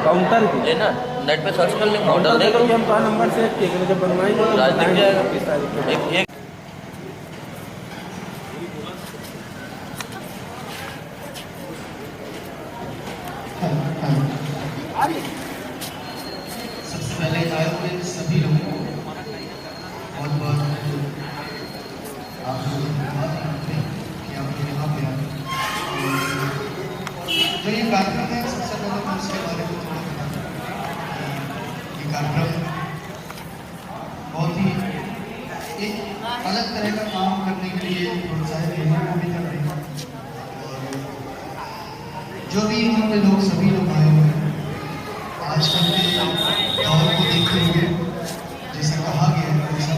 Counter की लेना net पे सर्च कर ले मॉडल काउंटर देख करूँगा हम तो नंबर से जब बनवाएंगे तो राज दिख बताएंगे जाएगा। किस तारीख को। एक सबसे पहले आए हुए सभी लोगों को बहुत बहुत आप लोगों को धन्यवाद करते हैं कि आप यहाँ पे आए। जो ये कार्यक्रम है सबसे पहले मैं उसके बारे में थोड़ा बता दूं कि ये कार्यक्रम बहुत ही एक अलग तरह का काम करने के लिए प्रोत्साहित देने को भी कर रहे हैं। और जो भी यहाँ पे लोग सभी लोग आए हुए हैं आजकल के दौर को देखते हुए जैसा कहा गया है वैसा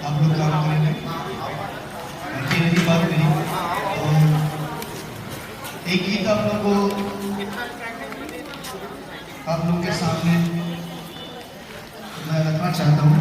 आप लोग काम करेंगे बाकी रही बात नहीं। और एक गीत आप लोग को आप लोग के सामने मैं रखना चाहता हूँ।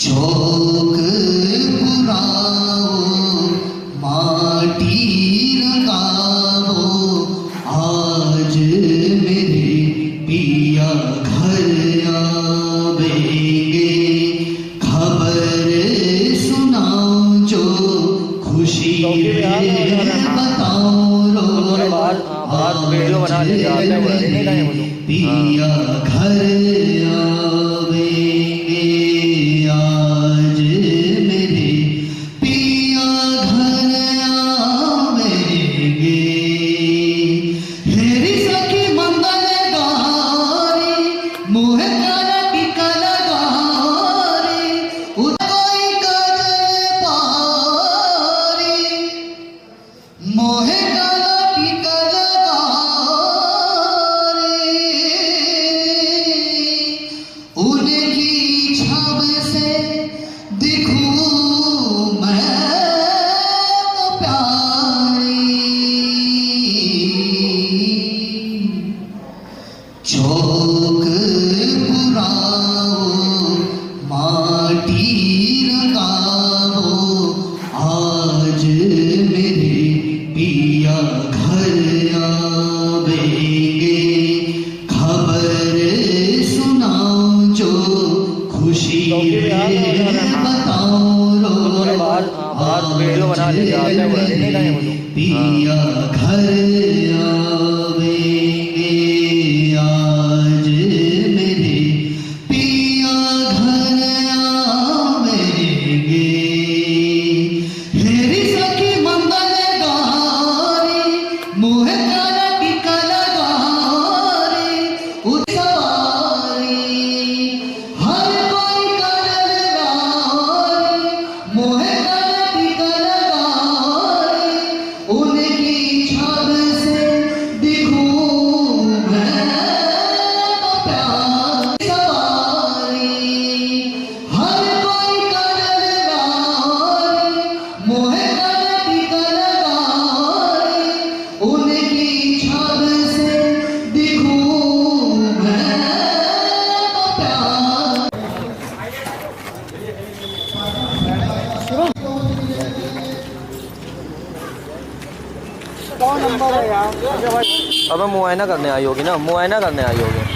चौक पुराओ माटी रकाओ आज मेरे पिया घर आवेंगे खबर सुनाओ जो खुशी बताओ रो आज मेरे पिया घर आवेंगे आज मेरे पिया घर आवेंगे हेरी सखी मंगल गारी मोहे काला टीका लगारी कोई काजल पारी मोहे काला टीका लगारी उनकी छाव से दिखूं मैं तो प्यारी चौक पुराओ माटी रकाओ आज मेरे पिया घर आवेंगे खबर सुनाओ जो खुशी बताओ रो आज मेरे पिया घर आवेंगे आज मेरे पिया घर आवेंगे हेरी सखी मंगल गारी मोहे काला टीका लगारी उतारी हर कोई करल गारी मोहे काला टीका लगारी उनकी छाव से दिखूं मैं तो प्यारी सवारी हर कोई करल गारी मोहे काला टीका लगारी उनकी छाव से दिखूं मैं तो प्यारी अब मुआयना करने आई होगी ना मुआयना करने आई होगी।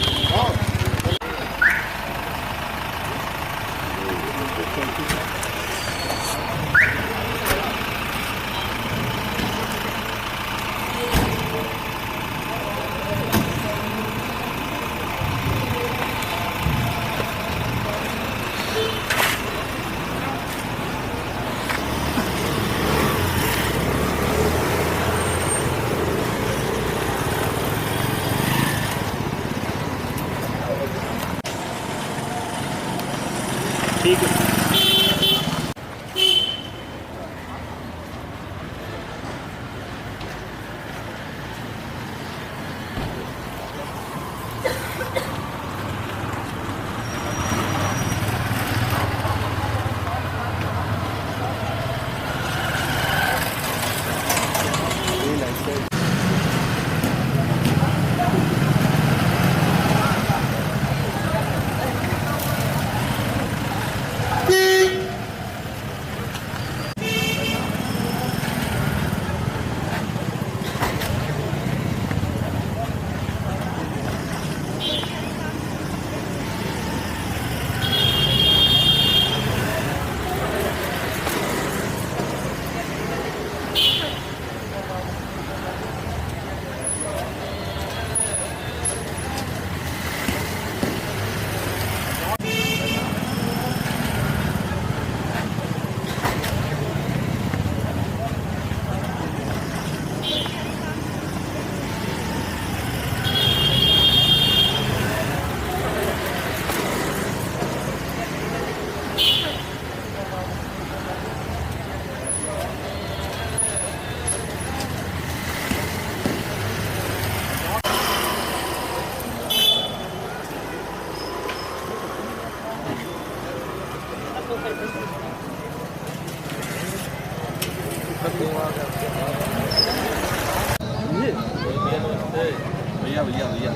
ठीक है। भैया भैया भैया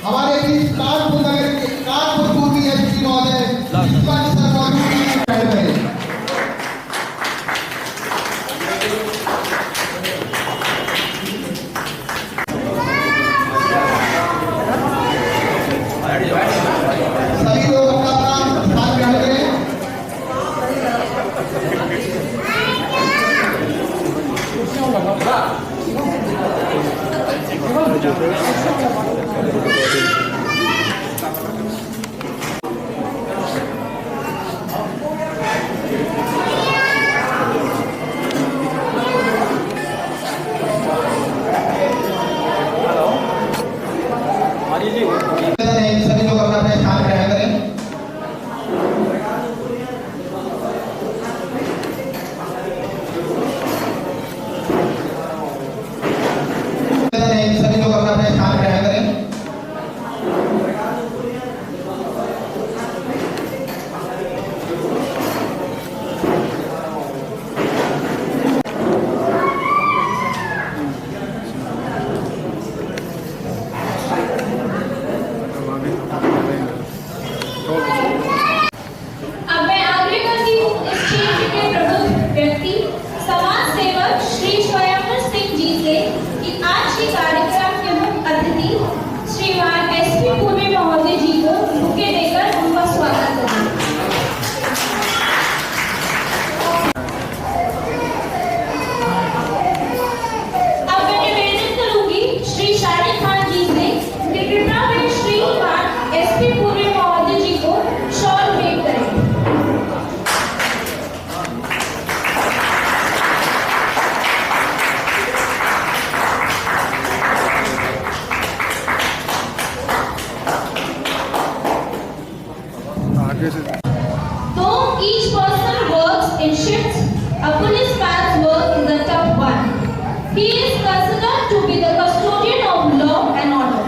हमारे बीच कानपुर नगर के कानपुर पूर्वी एसपी महोदय शिवाजी सर मौजूद हैं। सभी लोग अपना स्थान ग्रहण करें। सभी लोग अपना अपना स्थान ग्रहण करें। सभी लोग अपना अपना स्थान ग्रहण करें। अब मैं आग्रह करती हूँ इस क्षेत्र के प्रमुख व्यक्ति समाज सेवक श्री स्वयंवर सिंह जी से कि आज के कार्यक्रम के मुख्य अतिथि श्रीमान एसपी पूर्वी महोदय जी को बुके देकर उनका स्वागत करें। अब मैं निवेदन करूंगी श्री शाहिद खान जी से कि कृपया वे श्रीमान एसपी पूर्वी महोदय जी को शॉल भेंट करें। Though each person works in shifts, a policeman's work is a tough one. He is considered to be the custodian of law and order.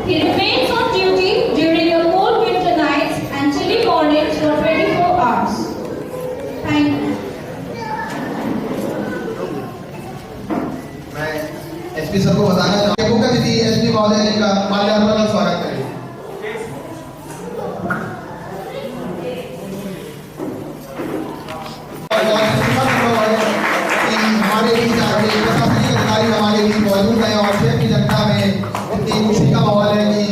He remains on duty during the cold winter nights and chilly mornings for 24 hours. Thank you. मैं SP sir को बताना चाहूँगा मुख्य अतिथि SP महोदय जी का माल्यार्पण और स्वागत करें। हमारे बीच प्रशासनिक अधिकारी हमारे बीच मौजूद हैं और शहर की जनता में इतनी खुशी का माहौल है कि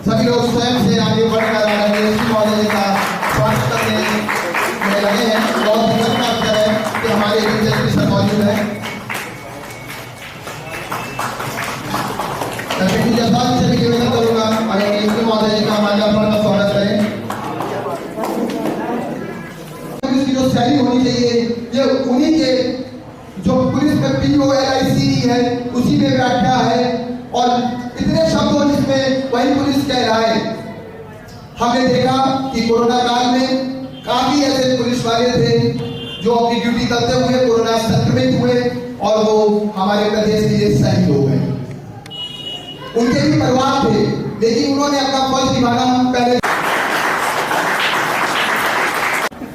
सभी लोग स्वयं से आगे बढ़कर एसपी महोदय जी का स्वागत करने में लगे हैं। बहुत ही गर्व का अवसर है कि हमारे बीच एसपी सर मौजूद हैं। मैं जयपाल से भी निवेदन करूंगा और एसपी महोदय जी का माल्यार्पण का स्वागत करें। इसकी जो शैली होनी चाहिए ये उन्हीं के जो पुलिस में POLIC है उसी में व्याख्या है और इतने शब्दों जिसमें वही पुलिस कहलाए। हमने देखा कि कोरोना काल में काफी ऐसे पुलिस वाले थे जो अपनी ड्यूटी करते हुए कोरोना संक्रमित हुए और वो हमारे प्रदेश के लिए शहीद हो गए। उनके भी परिवार थे लेकिन उन्होंने अपना फर्ज निभाना पहले।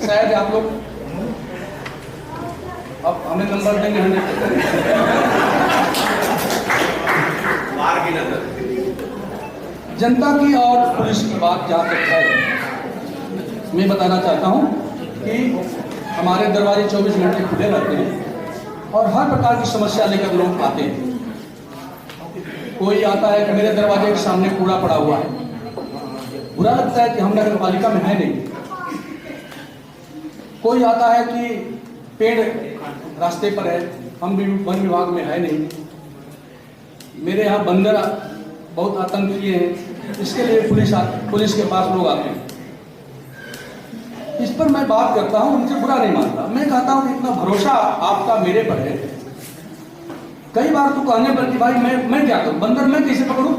शायद आप लोग अब हमें नंबर देंगे 100 जनता की और पुलिस की बात जहाँ तक है मैं बताना चाहता हूँ कि हमारे दरवाजे 24 घंटे खुले रहते हैं और हर प्रकार की समस्या लेकर लोग आते हैं। कोई आता है कि मेरे दरवाजे के सामने कूड़ा पड़ा हुआ है, बुरा लगता है कि हम नगर पालिका में है नहीं। कोई आता है कि पेड़ रास्ते पर है, हम भी वन विभाग में है नहीं। मेरे यहाँ बंदर बहुत आतंक किए हैं, इसके लिए पुलिस के पास लोग आते हैं। इस पर मैं बात करता हूँ, उनसे बुरा नहीं मानता। मैं कहता हूँ कि इतना भरोसा आपका मेरे पर है, कई बार तो कहने पर कि भाई मैं क्या करूँ, बंदर मैं कैसे पकड़ूं,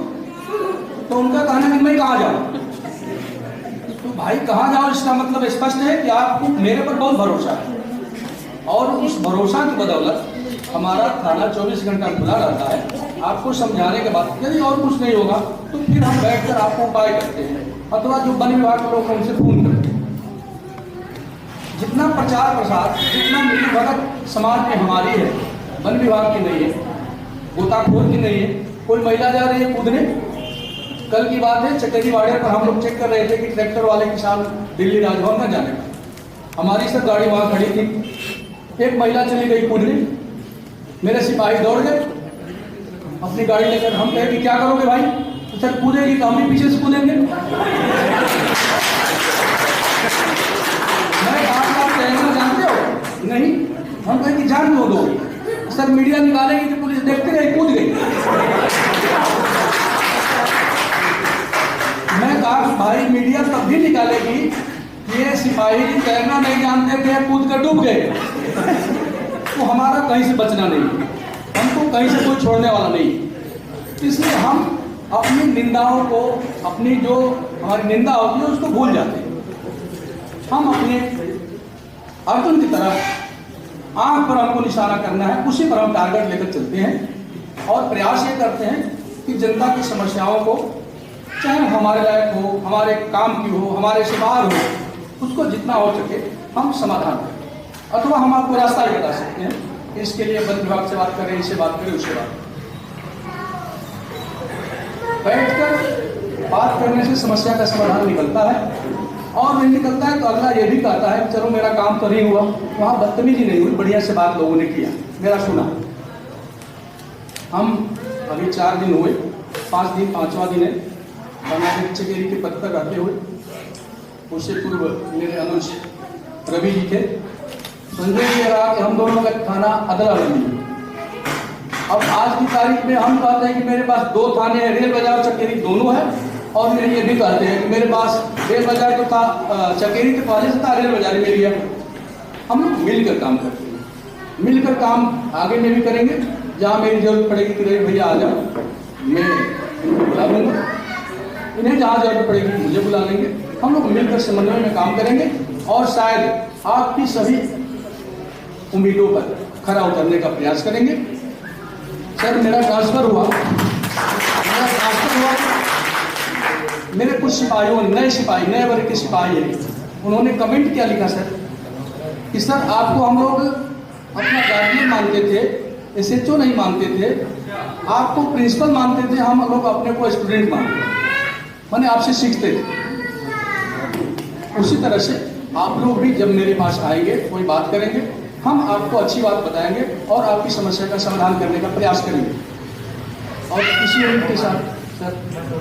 तो उनका कहना है कि मैं कहाँ जाऊँ। तो भाई कहाँ जाओ, इसका मतलब स्पष्ट है कि आपको मेरे पर बहुत भरोसा है, और उस भरोसा की बदौलत हमारा थाना 24 घंटा खुला रहता है। आपको समझाने के बाद यदि और कुछ नहीं होगा तो फिर हम बैठकर आपको उपाय करते हैं, अथवा जो वन विभाग के लोग हैं उनसे फोन करते हैं। जितना प्रचार प्रसार, जितना मिली भगत समाज में हमारी है, वन विभाग की नहीं है, गोताखोर की नहीं है। कोई महिला जा रही है कूदने, कल की बात है, चकेरी वाड़े पर हम लोग चेक कर रहे थे कि ट्रैक्टर वाले किसान दिल्ली राजभवन न जाने का, हमारी सब गाड़ी वहां खड़ी थी। एक महिला चली गई कूदने, मेरे सिपाही दौड़ गए अपनी गाड़ी लेकर। हम कहे कि क्या करोगे भाई, तो सर कूदेगी तो हम भी पीछे से कूदेंगे। मैं आप कहना जानते हो नहीं, हम कहे कि जान दो सर, मीडिया निकालेगी तो पुलिस देखते रहे, कूद गई। मैं कहा भाई मीडिया तब भी निकालेगी, ये सिपाही तैरना नहीं जानते थे, कूद कर डूब गए, तो हमारा कहीं से बचना नहीं, हमको कहीं से कोई छोड़ने वाला नहीं। इसलिए हम अपनी निंदाओं को, अपनी जो हमारी निंदा होती है उसको भूल जाते हैं। हम अपने अर्जुन की तरह आंख पर हमको निशाना करना है, उसी पर हम टारगेट लेकर चलते हैं और प्रयास ये करते हैं कि जनता की समस्याओं को, चाहे हमारे लायक हो, हमारे काम की हो, हमारे से बाहर हो, उसको जितना हो सके हम समाधान करें। अथवा हम आपको रास्ता भी बता सकते हैं, इसके लिए वन विभाग से बात करें, इससे बात करें, उससे बात बैठकर बात करने से समस्या का समाधान निकलता है। और नहीं निकलता है तो अगला ये भी कहता है चलो मेरा काम तो नहीं हुआ, वहाँ बदतमीजी नहीं हुई, बढ़िया से बात लोगों ने किया, मेरा सुना। हम अभी 4 दिन हुए, 5 दिन 5वां दिन है हमारे चकेरी के पद पर रहते हुए। उससे पूर्व मेरे अनुज रवि जी थे। संजय जी रहा कि हम दोनों का थाना अदला बनी। अब आज की तारीख में हम कहते हैं कि मेरे पास 2 थाने हैं, रेल बाजार चकेरी दोनों है। और मेरे ये भी कहते हैं कि मेरे पास रेल बाजार तो था, चकेरी के पहले से था, रेल बाजार में लिया। हम लोग मिलकर काम करते हैं, मिलकर काम आगे में भी करेंगे। जहाँ मेरी जरूरत पड़ेगी कि रेल भैया आ जाओ, मैं इनको बुला लूँगा, इन्हें जहाँ जरूरत पड़ेगी मुझे बुला लेंगे। हम लोग मिलकर समन्वय में काम करेंगे और शायद आपकी सभी उम्मीदों पर खरा उतरने का प्रयास करेंगे। सर मेरा ट्रांसफर हुआ, मेरे कुछ सिपाहियों, नए वर्ग के सिपाही हैं, उन्होंने कमेंट क्या लिखा सर कि सर आपको हम लोग अपना गार्जियन मानते थे, SHO नहीं मानते थे, आपको प्रिंसिपल मानते थे, हम लोग अपने को स्टूडेंट मानते थे, मैंने आपसे सीखते थे। उसी तरह से आप लोग भी जब मेरे पास आएंगे, कोई बात करेंगे, हम आपको अच्छी बात बताएंगे और आपकी समस्या का समाधान करने का प्रयास करेंगे। और इसी उम्मीद के साथ सर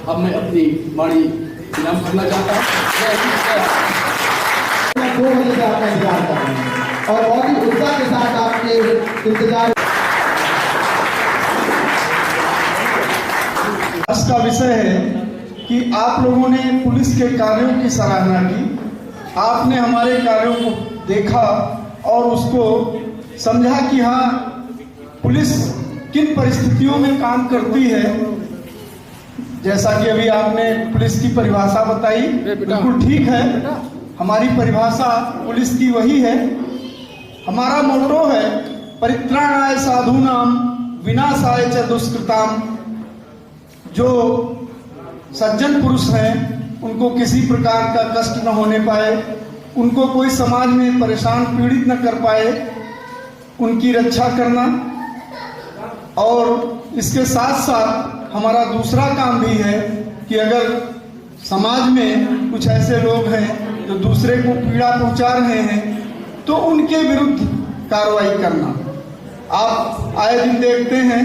अब मैं अपनी वाणी विराम करना चाहता हूँ। 2 बजे से आपका इंतजार कर रहे हैं और बहुत ही उत्साह के साथ आपके इंतजार। आज का विषय है कि आप लोगों ने पुलिस के कार्यों की सराहना की, आपने हमारे कार्यों को देखा और उसको समझा कि हाँ पुलिस किन परिस्थितियों में काम करती है। जैसा कि अभी आपने पुलिस की परिभाषा बताई, बिल्कुल ठीक है, हमारी परिभाषा पुलिस की वही है। हमारा मोटो है परित्राणाय साधूनाम विनाशाय च दुष्कृताम। जो सज्जन पुरुष हैं उनको किसी प्रकार का कष्ट न होने पाए, उनको कोई समाज में परेशान पीड़ित न कर पाए, उनकी रक्षा करना। और इसके साथ साथ हमारा दूसरा काम भी है कि अगर समाज में कुछ ऐसे लोग हैं जो दूसरे को पीड़ा पहुंचा रहे हैं तो उनके विरुद्ध कार्रवाई करना। आप आए दिन देखते हैं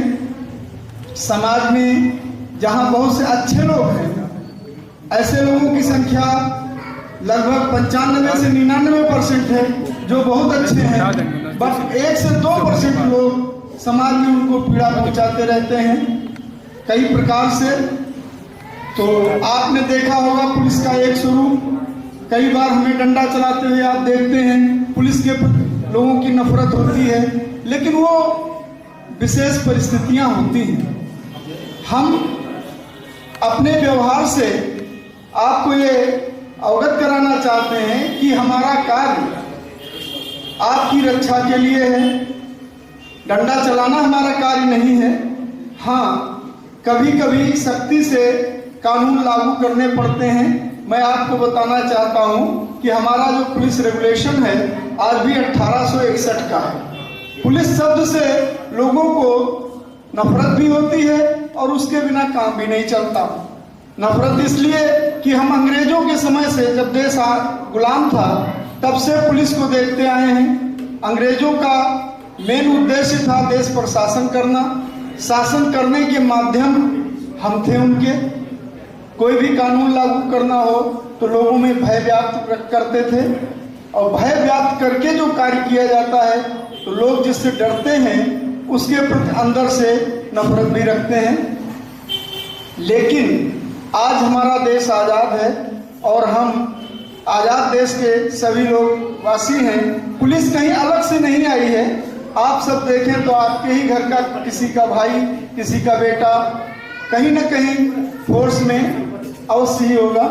समाज में जहां बहुत से अच्छे लोग हैं, ऐसे लोगों की संख्या लगभग 95 से 99% है जो बहुत अच्छे हैं, बस 1 से 2% लोग समाज में उनको पीड़ा पहुंचाते रहते हैं कई प्रकार से। तो आपने देखा होगा पुलिस का एक स्वरूप, कई बार हमें डंडा चलाते हुए आप देखते हैं, पुलिस के लोगों की नफरत होती है, लेकिन वो विशेष परिस्थितियां होती हैं। हम अपने व्यवहार से आपको ये अवगत कराना चाहते हैं कि हमारा कार्य आपकी रक्षा के लिए है, डंडा चलाना हमारा कार्य नहीं है। हाँ, कभी कभी सख्ती से कानून लागू करने पड़ते हैं। मैं आपको बताना चाहता हूं कि हमारा जो पुलिस रेगुलेशन है आज भी 1861 का है। पुलिस शब्द से लोगों को नफरत भी होती है और उसके बिना काम भी नहीं चलता। नफरत इसलिए कि हम अंग्रेजों के समय से, जब देश गुलाम था, तब से पुलिस को देखते आए हैं। अंग्रेजों का मेन उद्देश्य था देश पर शासन करना। शासन करने के माध्यम हम थे उनके। कोई भी कानून लागू करना हो तो लोगों में भय व्याप्त करते थे, और भय व्याप्त करके जो कार्य किया जाता है तो लोग जिससे डरते हैं उसके प्रति अंदर से नफरत भी रखते हैं। लेकिन आज हमारा देश आज़ाद है और हम आज़ाद देश के सभी लोग वासी हैं। पुलिस कहीं अलग से नहीं आई है। आप सब देखें तो आपके ही घर का किसी का भाई, किसी का बेटा कहीं ना कहीं फोर्स में अवश्य ही होगा।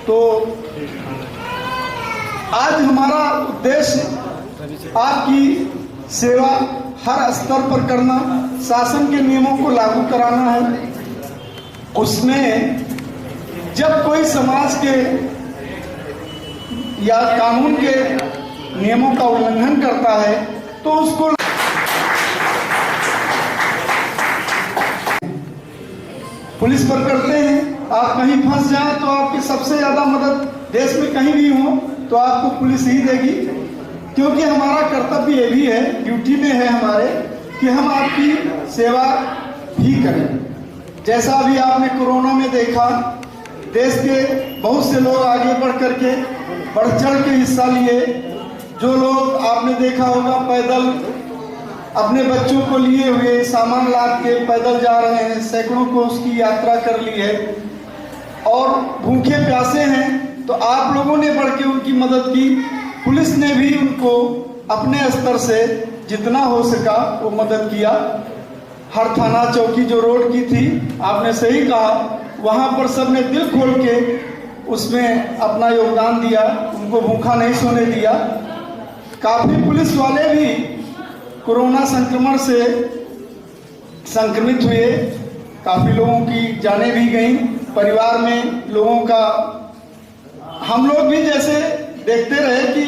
तो आज हमारा उद्देश्य आपकी सेवा हर स्तर पर करना, शासन के नियमों को लागू कराना है। उसमें जब कोई समाज के या कानून के नियमों का उल्लंघन करता है तो उसको पुलिस पर करते हैं। आप कहीं फंस जाएं तो आपकी सबसे ज्यादा मदद देश में कहीं भी हो तो आपको पुलिस ही देगी, क्योंकि हमारा कर्तव्य ये भी है, ड्यूटी में है हमारे, कि हम आपकी सेवा भी करें। जैसा अभी आपने कोरोना में देखा, देश के बहुत से लोग आगे बढ़ करके बढ़ चढ़ के हिस्सा लिए। जो लोग आपने देखा होगा पैदल अपने बच्चों को लिए हुए सामान लाद के पैदल जा रहे हैं, सैकड़ों को उसकी यात्रा कर ली है, और भूखे प्यासे हैं, तो आप लोगों ने बढ़ के उनकी मदद की। पुलिस ने भी उनको अपने स्तर से जितना हो सका वो मदद किया। हर थाना चौकी जो रोड की थी, आपने सही कहा, वहाँ पर सबने दिल खोल के उसमें अपना योगदान दिया, उनको भूखा नहीं सोने दिया। काफ़ी पुलिस वाले भी कोरोना संक्रमण से संक्रमित हुए, काफ़ी लोगों की जानें भी गईं, परिवार में लोगों का। हम लोग भी जैसे देखते रहे कि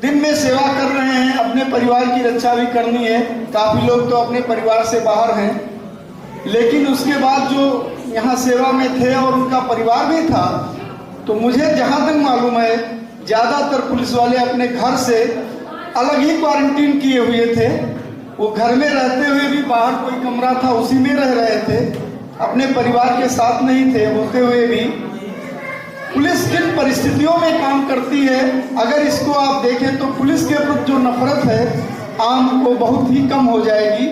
दिन में सेवा कर रहे हैं, अपने परिवार की रक्षा भी करनी है। काफ़ी लोग तो अपने परिवार से बाहर हैं, लेकिन उसके बाद जो यहाँ सेवा में थे और उनका परिवार भी था, तो मुझे जहाँ तक मालूम है ज़्यादातर पुलिस वाले अपने घर से अलग ही क्वारंटीन किए हुए थे। वो घर में रहते हुए भी बाहर कोई कमरा था उसी में रह रहे थे, अपने परिवार के साथ नहीं थे होते हुए भी। पुलिस किन परिस्थितियों में काम करती है, अगर इसको आप देखें तो पुलिस के प्रति जो नफरत है आम वो बहुत ही कम हो जाएगी।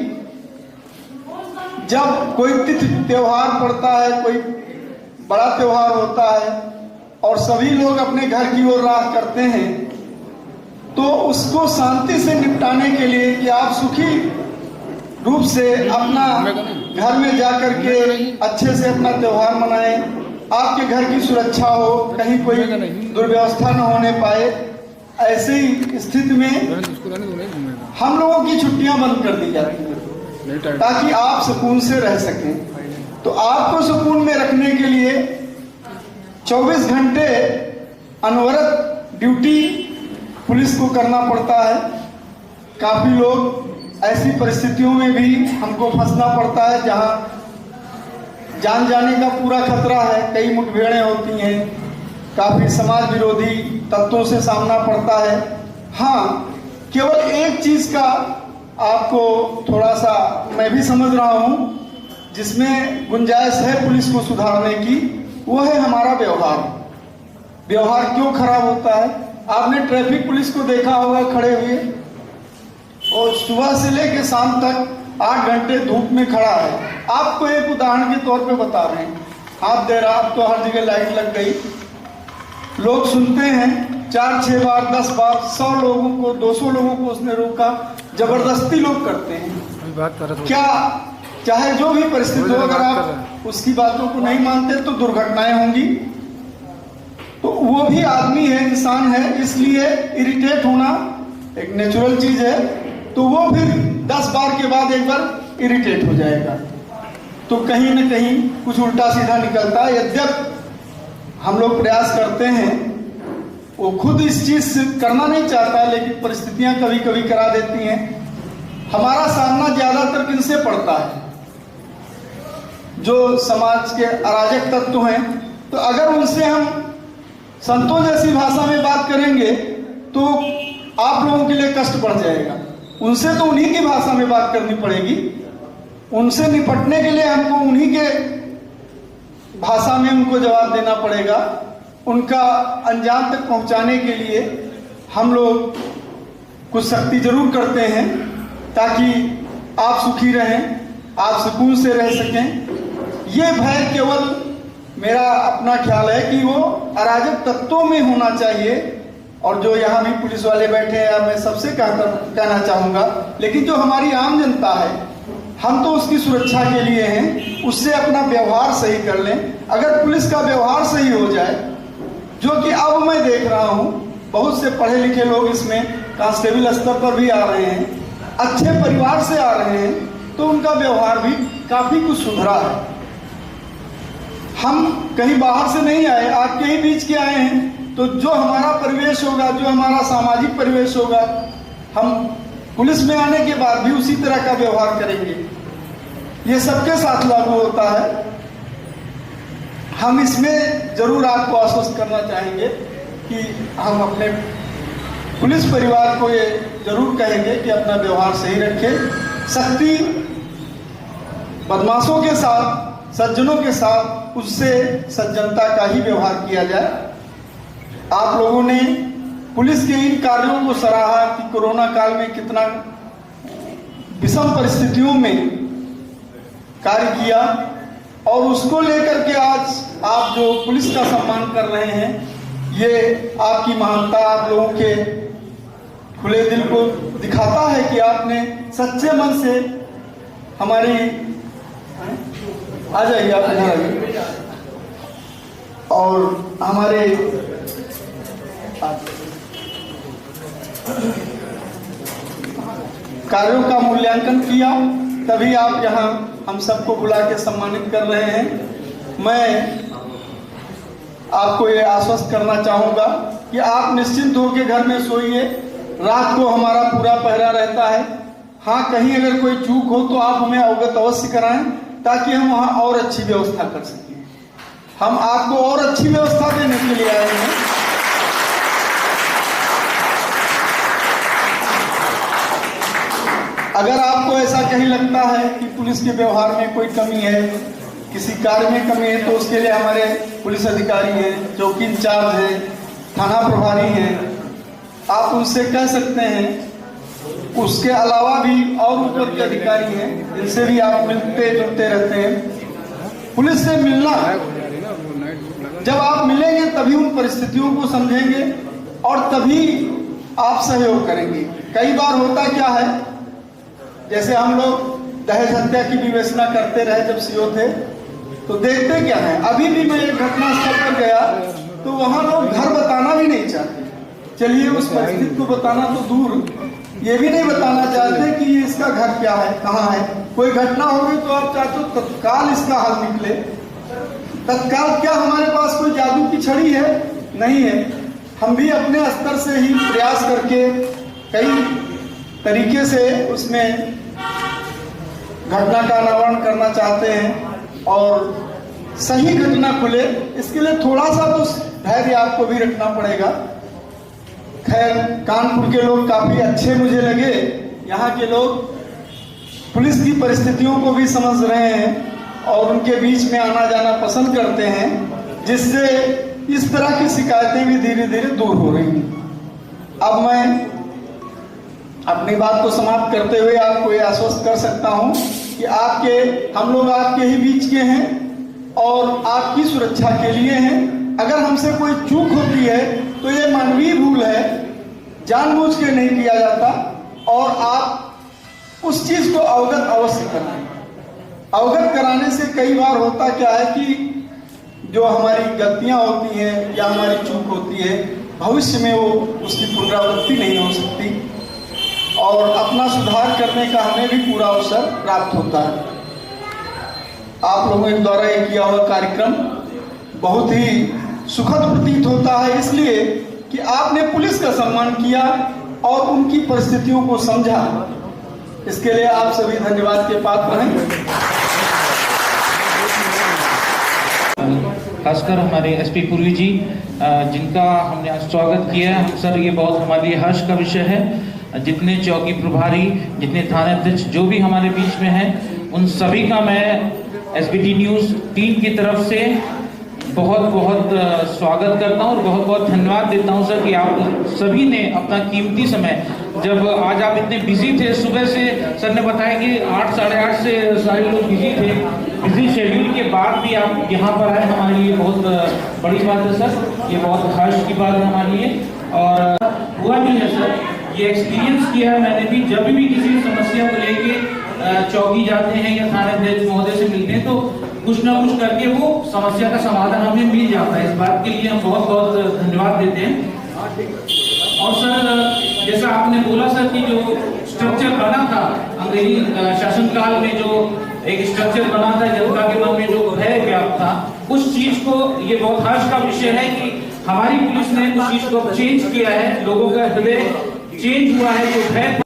जब कोई तिथि त्योहार पड़ता है, कोई बड़ा त्योहार होता है और सभी लोग अपने घर की ओर राह करते हैं, तो उसको शांति से निपटाने के लिए कि आप सुखी रूप से अपना घर में जाकर के अच्छे से अपना त्योहार मनाएं, आपके घर की सुरक्षा हो, कहीं कोई दुर्व्यवस्था न होने पाए, ऐसी स्थिति में हम लोगों की छुट्टियां बंद कर दी जाती हैं ताकि आप सुकून से रह सकें। तो आपको सुकून में रखने के लिए 24 घंटे अनवरत ड्यूटी पुलिस को करना पड़ता है। काफ़ी लोग ऐसी परिस्थितियों में भी हमको फंसना पड़ता है जहां जान जाने का पूरा खतरा है, कई मुठभेड़ें होती हैं, काफ़ी समाज विरोधी तत्वों से सामना पड़ता है। हाँ, केवल एक चीज का आपको थोड़ा सा मैं भी समझ रहा हूं जिसमें गुंजाइश है पुलिस को सुधारने की, वो है हमारा व्यवहार। व्यवहार क्यों खराब होता है? आपने ट्रैफिक पुलिस को देखा होगा खड़े हुए, और सुबह से लेकर शाम तक 8 घंटे धूप में खड़ा है। आपको एक उदाहरण के तौर पे बता रहे हैं, हाथ दे रहा, अब तो हर जगह लाइट लग गई, लोग सुनते हैं 4-6 बार 10 बार 100 लोगों को 200 लोगों को उसने रोका, जबरदस्ती लोग करते हैं। क्या चाहे जो भी परिस्थिति हो, अगर आप उसकी बातों को नहीं मानते तो दुर्घटनाएं होंगी। तो वो भी आदमी है, इंसान है, इसलिए इरिटेट होना एक नेचुरल चीज है। तो वो फिर 10 बार के बाद एक बार इरिटेट हो जाएगा, तो कहीं न कहीं कुछ उल्टा सीधा निकलता है। यद्यप हम लोग प्रयास करते हैं, वो खुद इस चीज से करना नहीं चाहता, लेकिन परिस्थितियां कभी कभी करा देती हैं। हमारा सामना ज्यादातर किनसे पड़ता है? जो समाज के अराजक तत्व हैं। तो अगर उनसे हम संतों जैसी भाषा में बात करेंगे तो आप लोगों के लिए कष्ट बढ़ जाएगा। उनसे तो उन्हीं की भाषा में बात करनी पड़ेगी, उनसे निपटने के लिए हमको उन्हीं के भाषा में उनको जवाब देना पड़ेगा। उनका अंजाम तक पहुंचाने के लिए हम लोग कुछ सख्ती जरूर करते हैं, ताकि आप सुखी रहें, आप सुकून से रह सकें। ये भय केवल मेरा अपना ख्याल है कि वो अराजक तत्वों में होना चाहिए। और जो यहाँ भी पुलिस वाले बैठे हैं, मैं सबसे कहना चाहूँगा, लेकिन जो हमारी आम जनता है, हम तो उसकी सुरक्षा के लिए हैं, उससे अपना व्यवहार सही कर लें। अगर पुलिस का व्यवहार सही हो जाए, जो कि अब मैं देख रहा हूँ बहुत से पढ़े लिखे लोग इसमें कांस्टेबल स्तर पर भी आ रहे हैं, अच्छे परिवार से आ रहे हैं, तो उनका व्यवहार भी काफी कुछ सुधरा है। हम कहीं बाहर से नहीं आए, आपके ही बीच के आए हैं, तो जो हमारा परिवेश होगा, जो हमारा सामाजिक परिवेश होगा, हम पुलिस में आने के बाद भी उसी तरह का व्यवहार करेंगे। ये सबके साथ लागू होता है। हम इसमें जरूर आपको आश्वस्त करना चाहेंगे कि हम अपने पुलिस परिवार को ये जरूर कहेंगे कि अपना व्यवहार सही रखें। सख्ती बदमाशों के साथ, सज्जनों के साथ, उससे सज्जनता का ही व्यवहार किया जाए। आप लोगों ने पुलिस के इन कार्यों को सराहा कि कोरोना काल में कितना विषम परिस्थितियों में कार्य किया, और उसको लेकर के आज आप जो पुलिस का सम्मान कर रहे हैं, ये आपकी महानता, आप लोगों के खुले दिल को दिखाता है कि आपने सच्चे मन से हमारी, आ जाइए आप इधर आइए, और हमारे कार्यों का मूल्यांकन किया, तभी आप यहाँ हम सबको बुला के सम्मानित कर रहे हैं। मैं आपको ये आश्वस्त करना चाहूँगा कि आप निश्चिंत होकर घर में सोइए। रात को हमारा पूरा पहरा रहता है। हाँ, कहीं अगर कोई चूक हो तो आप हमें अवगत अवश्य कराएं, ताकि हम वहाँ और अच्छी व्यवस्था कर सकें। हम आपको और अच्छी व्यवस्था देने के लिए आए हैं। अगर आपको ऐसा कहीं लगता है कि पुलिस के व्यवहार में कोई कमी है, किसी कार्य में कमी है, तो उसके लिए हमारे पुलिस अधिकारी हैं, चौकी इंचार्ज हैं, थाना प्रभारी हैं, आप उनसे कह सकते हैं। उसके अलावा भी और ऊपर के अधिकारी हैं, जिनसे भी आप मिलते जुलते रहते हैं। पुलिस से मिलना, जब आप मिलेंगे तभी उन परिस्थितियों को समझेंगे और तभी आप सहयोग करेंगे। कई बार होता क्या है, जैसे हम लोग दहेज हत्या की विवेचना करते रहे जब सीओ थे, तो देखते क्या है, अभी भी मैं एक घटनास्थल पर गया तो वहां लोग घर बताना भी नहीं चाहते। चलिए उस परिस्थिति को बताना तो दूर, ये भी नहीं बताना चाहते कि ये इसका घर क्या है, कहाँ है। कोई घटना होगी तो आप चाहते हो तत्काल इसका हल निकले। तत्काल क्या हमारे पास कोई जादू की छड़ी है? नहीं है। हम भी अपने स्तर से ही प्रयास करके कई तरीके से उसमें घटना का अनावरण करना चाहते हैं और सही घटना खुले, इसके लिए थोड़ा सा तो धैर्य आपको भी रखना पड़ेगा। खैर कानपुर के लोग काफ़ी अच्छे मुझे लगे। यहाँ के लोग पुलिस की परिस्थितियों को भी समझ रहे हैं और उनके बीच में आना जाना पसंद करते हैं, जिससे इस तरह की शिकायतें भी धीरे धीरे दूर हो रही हैं। अब मैं अपनी बात को समाप्त करते हुए आपको ये आश्वस्त कर सकता हूँ कि हम लोग आपके ही बीच के हैं और आपकी सुरक्षा के लिए हैं। अगर हमसे कोई चूक होती है तो ये मानवीय भूल है, जानबूझ के नहीं किया जाता, और आप उस चीज को अवगत अवश्य कराएं। अवगत कराने से कई बार होता क्या है कि जो हमारी गलतियां होती हैं या हमारी चूक होती है, भविष्य में वो उसकी पुनरावृत्ति नहीं हो सकती और अपना सुधार करने का हमें भी पूरा अवसर प्राप्त होता है। आप लोगों के द्वारा ये किया हुआ कार्यक्रम बहुत ही सुखद प्रतीत होता है, इसलिए कि आपने पुलिस का सम्मान किया और उनकी परिस्थितियों को समझा। इसके लिए आप सभी धन्यवाद के पात्र हैं। खासकर हमारे एसपी पूर्वी जी, जिनका हमने आज स्वागत किया है। हम सर, ये बहुत हमारे लिए हर्ष का विषय है। जितने चौकी प्रभारी, जितने थानाध्यक्ष जो भी हमारे बीच में हैं, उन सभी का मैं एसबीटी न्यूज़ टीम की तरफ से बहुत बहुत स्वागत करता हूं और बहुत बहुत धन्यवाद देता हूं सर कि आप सभी ने अपना कीमती समय, जब आज आप इतने बिजी थे, सुबह से सर ने बताया कि 8 साढ़े 8 से सारे लोग बिजी थे, बिजी शेड्यूल के बाद भी आप यहाँ पर आए, हमारे लिए बहुत बड़ी बात है सर। ये बहुत हर्ष की बात है हमारे लिए। और हुआ भी है सर, ये एक्सपीरियंस किया है मैंने भी, जब भी किसी समस्या को लेके चौकी जाते हैं या थानाध्यक्ष महोदय से मिलते हैं तो कुछ ना कुछ करके वो समस्या का समाधान हमें मिल जाता है। इस बात के लिए हम बहुत बहुत धन्यवाद देते हैं। और सर, जैसा आपने बोला सर कि जो स्ट्रक्चर बना था अंग्रेजी शासनकाल में, जो एक स्ट्रक्चर बना था जनता के मन में जो भय व्याप्त था, उस चीज को, ये बहुत हर्ष का विषय है कि हमारी पुलिस ने उस चीज को चेंज किया है, लोगों का हृदय चेंज हुआ है। जो भय